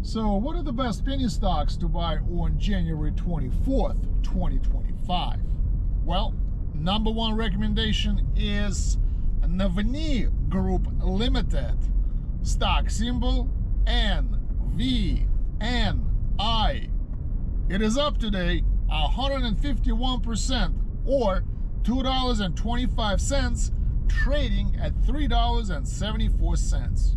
So what are the best penny stocks to buy on January 24th, 2025? Well, number one recommendation is Navani Group Limited, stock symbol NVNI. It is up today 151% or $2.25, trading at $3.74.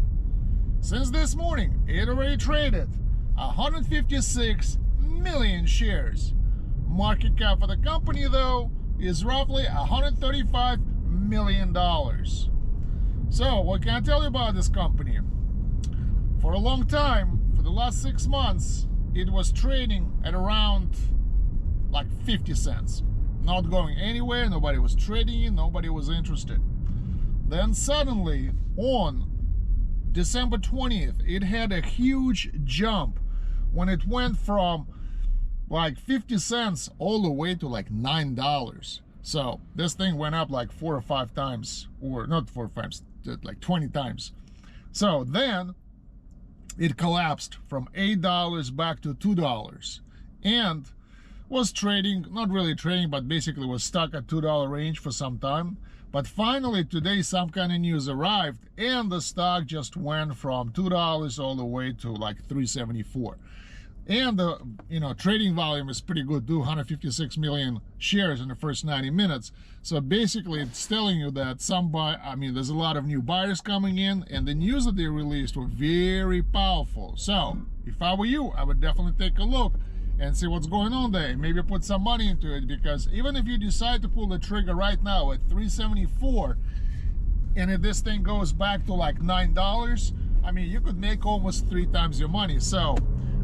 Since this morning, it already traded 156 million shares. Market cap for the company, though, is roughly $135 million. So, what can I tell you about this company? For a long time, for the last 6 months, it was trading at around like 50 cents. Not going anywhere, nobody was trading it, nobody was interested. Then suddenly, on December 20th, it had a huge jump when it went from like 50 cents all the way to like $9. So this thing went up like 4 or 5 times, or not 4 or 5 times, like 20 times. So then it collapsed from $8 back to $2 and was trading, not really trading, but basically was stuck at $2 range for some time. But finally today some kind of news arrived and the stock just went from $2 all the way to like $3.74. And the trading volume is pretty good, 256 million shares in the first 90 minutes. So basically it's telling you that there's a lot of new buyers coming in, and the news that they released were very powerful. So if I were you, I would definitely take a look and see what's going on there. Maybe put some money into it, because even if you decide to pull the trigger right now at $3.74, and if this thing goes back to like $9, I mean, you could make almost 3 times your money. So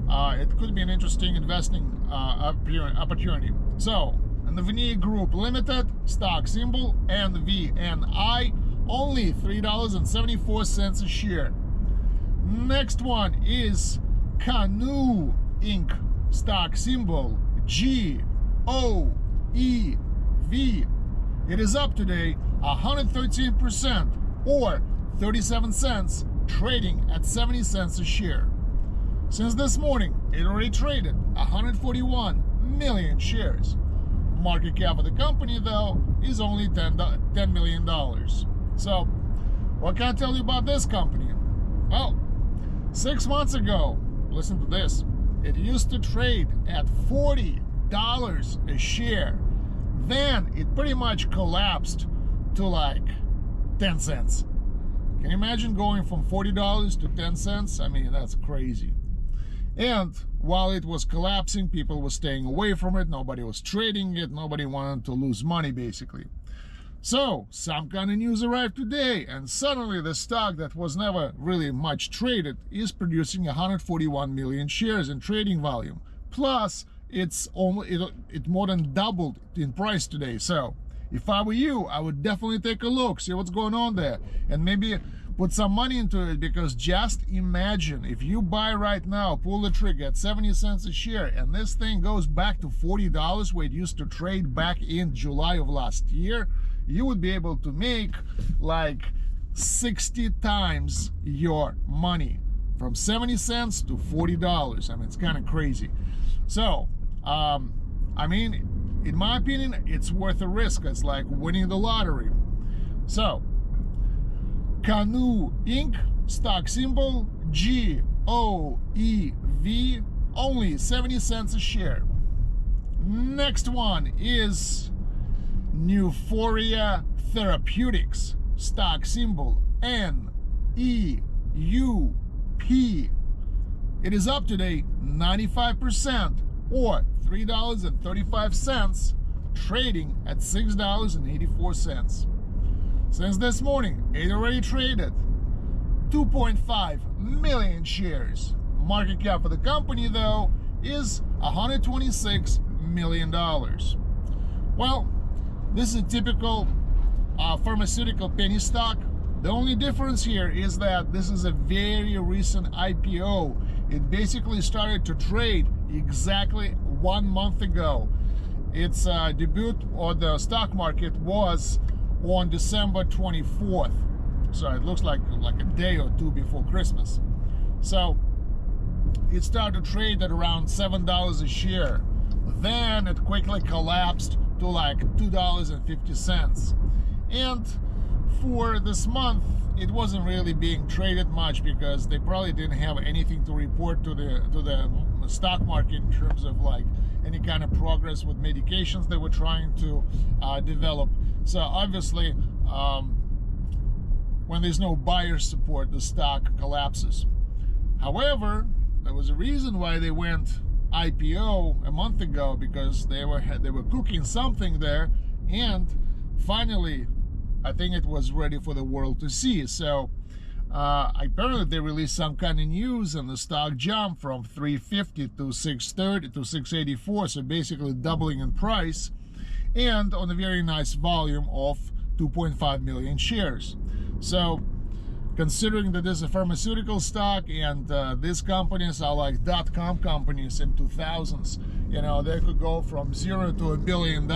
it could be an interesting investing opportunity. So, Navani Group Limited, stock symbol NVNI, only $3.74 a share. Next one is Canoo Inc., stock symbol GOEV. It is up today 113% or 37 cents, trading at 70 cents a share. Since this morning, it already traded 141 million shares. Market cap of the company, though, is only $10 million. So, what can I tell you about this company? Well, 6 months ago, listen to this, it used to trade at $40 a share. Then it pretty much collapsed to like 10 cents. Can you imagine going from $40 to 10 cents? I mean, that's crazy. And while it was collapsing, people were staying away from it. Nobody was trading it. Nobody wanted to lose money, basically. So some kind of news arrived today, and suddenly the stock that was never really much traded is producing 141 million shares in trading volume. Plus, it more than doubled in price today. So if I were you, I would definitely take a look, see what's going on there, and maybe put some money into it, because just imagine if you buy right now, pull the trigger at 70 cents a share, and this thing goes back to $40 where it used to trade back in July of last year, you would be able to make like 60 times your money, from 70 cents to $40. I mean, it's kind of crazy. So, I mean, in my opinion, it's worth a risk. It's like winning the lottery. So, Canoo Inc., stock symbol GOEV, only 70 cents a share. Next one is Neuphoria Therapeutics, stock symbol NEUP. It is up today 95% or $3.35, trading at $6.84. Since this morning, it already traded 2.5 million shares. Market cap for the company, though, is $126 million. Well, this is a typical pharmaceutical penny stock. The only difference here is that this is a very recent IPO. It basically started to trade exactly 1 month ago. Its debut on the stock market was on December 24th. So it looks like a day or two before Christmas. So it started to trade at around $7 a share. Then it quickly collapsed to like $2.50. And for this month, it wasn't really being traded much because they probably didn't have anything to report to the stock market in terms of like any kind of progress with medications they were trying to develop. So obviously, when there's no buyer support, the stock collapses. However, there was a reason why they went IPO a month ago, because they were cooking something there, and finally I think it was ready for the world to see. So apparently they released some kind of news, and the stock jumped from 350 to 630 to 684, so basically doubling in price, and on a very nice volume of 2.5 million shares. So considering that this is a pharmaceutical stock, and these companies are like dot-com companies in 2000s, you know, they could go from $0 to $1 billion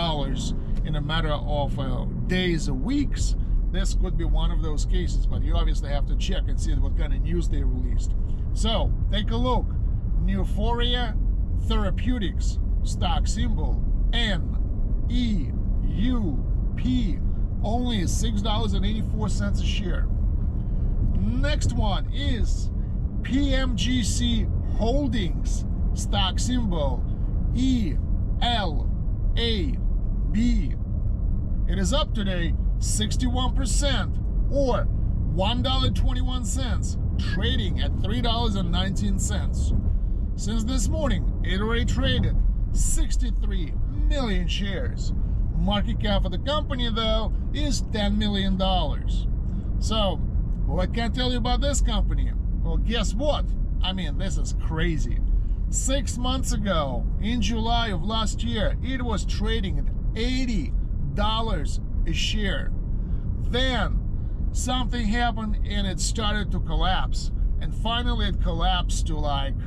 in a matter of days or weeks. This could be one of those cases, but you obviously have to check and see what kind of news they released. So take a look. Neuphoria Therapeutics, stock symbol NEUP, only $6.84 a share. Next one is PMGC Holdings, stock symbol ELAB. It is up today 61%, or $1.21, trading at $3.19. Since this morning, it already traded 63 million shares. Market cap of the company, though, is $10 million. So, what can I tell you about this company? Well, guess what? I mean, this is crazy. 6 months ago, in July of last year, it was trading at $80 a share. Then something happened and it started to collapse. And finally it collapsed to like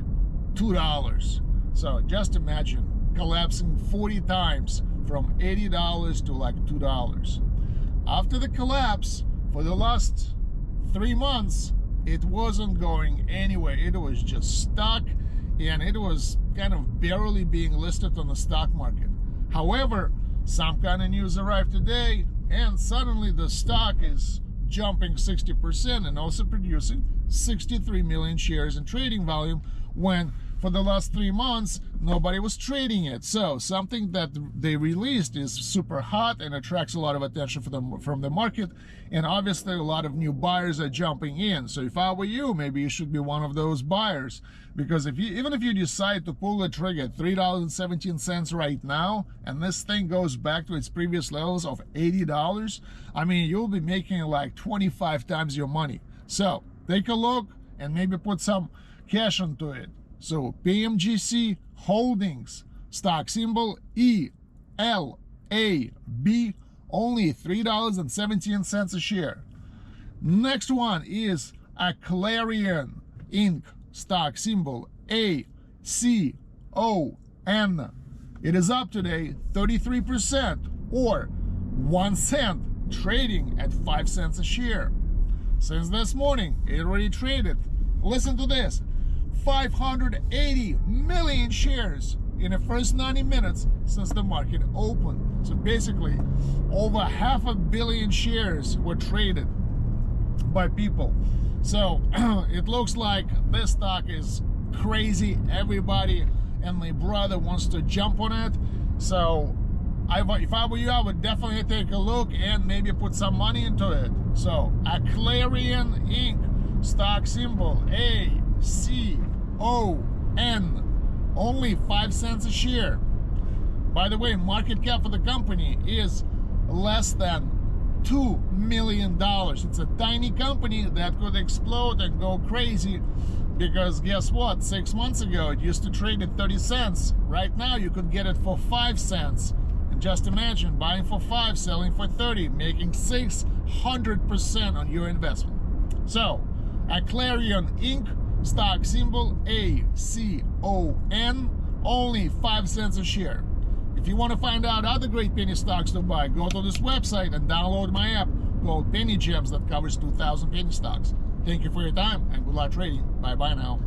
$2. So just imagine collapsing 40 times from $80 to like $2. After the collapse, for the last 3 months, it wasn't going anywhere. It was just stuck, and it was kind of barely being listed on the stock market. However, some kind of news arrived today, and suddenly the stock is jumping 60% and also producing 63 million shares in trading volume, when for the last 3 months nobody was trading it. So something that they released is super hot and attracts a lot of attention from the market, and obviously a lot of new buyers are jumping in. So if I were you, maybe you should be one of those buyers, because even if you decide to pull the trigger at $3.17 right now, and this thing goes back to its previous levels of $80, I mean, you'll be making like 25 times your money. So take a look and maybe put some cash into it. So PMGC Holdings, stock symbol ELAB, only $3.17 a share. Next one is Aclarion Inc., stock symbol ACON. It is up today 33%, or 1 cent, trading at 5 cents a share. Since this morning, it already traded, listen to this, 580 million shares in the first 90 minutes since the market opened. So basically, over 500 million shares were traded by people. So it looks like this stock is crazy. Everybody and my brother wants to jump on it. So if I were you, I would definitely take a look and maybe put some money into it. So Aclarion Inc., stock symbol ACON, only 5 cents a share. By the way, market cap for the company is less than $2 million. It's a tiny company that could explode and go crazy, because guess what? 6 months ago it used to trade at 30 cents. Right now you could get it for 5 cents. And just imagine buying for 5, selling for 30, making 600% on your investment. So Aclarion Inc., stock symbol ACON, only 5 cents a share. If you want to find out other great penny stocks to buy, go to this website and download my app called Penny Gems that covers 2,000 penny stocks. Thank you for your time and good luck trading. Bye-bye now.